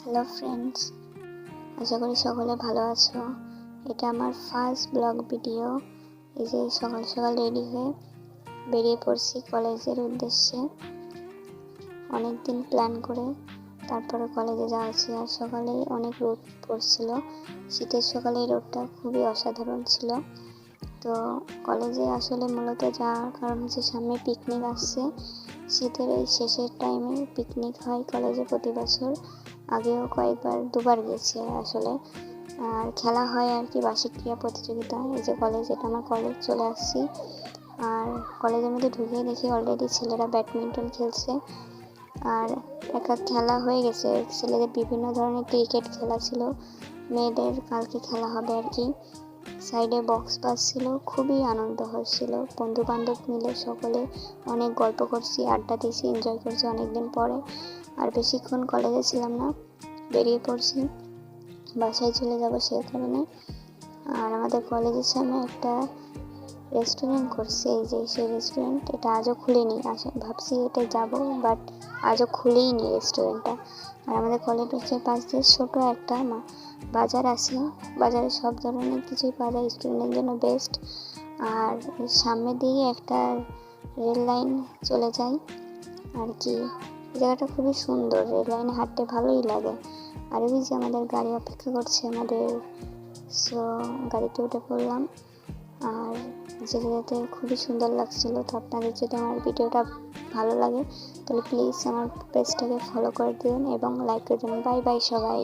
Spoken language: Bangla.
হ্যালো ফ্রেন্ডস, আশা করি সকলে ভালো আছো। এটা আমার ফার্স্ট ব্লগ ভিডিও। এই যে সকাল সকাল রেডি হয়ে বেরিয়ে পড়ছি কলেজের উদ্দেশ্যে। অনেক দিন প্ল্যান করে তারপরে কলেজে যাওয়া হচ্ছে। আর সকালেই অনেক রোদ পড়ছিল, শীতের সকালে এই রোদটা খুবই অসাধারণ ছিল। তো কলেজে আসলে মূলত যাওয়ার কারণ হচ্ছে সামনে পিকনিক আসছে। শীতের এই শেষের টাইমে পিকনিক হয় কলেজে প্রতি বছর, আগেও দুবার গেছি আসলে। আর খেলা হয় আর কি, বার্ষিক ক্রীড়া প্রতিযোগিতা। এই যে কলেজ, এটা আমার কলেজ, চলে আসছি। আর কলেজের মধ্যে ঢুকে দেখি অলরেডি ছেলেরা ব্যাডমিন্টন খেলছে। আর একটা খেলা হয়ে গেছে, ছেলেদের বিভিন্ন ধরনের ক্রিকেট খেলা ছিল, মেয়েদের কালকে খেলা হবে আর কি। সাইডে বক্স বাজছিল, খুবই আনন্দ হচ্ছিল। বন্ধু বান্ধব মিলে সকলে অনেক গল্প করছি, আড্ডা দিয়েছি, এনজয় করছি অনেকদিন পরে। আর বেশিক্ষণ কলেজে ছিলাম না, বেরিয়ে পড়ছি, বাসায় চলে যাব সেই কারণে। আর আমাদের কলেজের সামনে একটা রেস্টুরেন্ট করছে, এই যে সেই রেস্টুরেন্ট, এটা আজও খুলেনি। ভাবছি এটা যাব, বাট আজও খুলেই নি রেস্টুরেন্টটা। আর আমাদের কলেজের পাশ দিয়ে ছোটো একটা বাজার আছে, বাজারে সব ধরনের কিছুই পাওয়া যায়, স্টুডেন্টের জন্য বেস্ট। আর সামনের দিকে একটা রেল লাইন চলে যায় আর কি। জায়গাটা খুবই সুন্দর, রেল লাইনে হাঁটতে ভালোই লাগে। আর ওই যে আমাদের গাড়ি অপেক্ষা করছে আমাদের, সো গাড়িতে উঠে পড়লাম। আর জায়গাতে খুবই সুন্দর লাগছিল। তো আপনাদের যদি আমার ভিডিওটা ভালো লাগে তাহলে প্লিজ আমার পেজটাকে ফলো করে দিন এবং লাইক করে দিন। বাই বাই সবাই।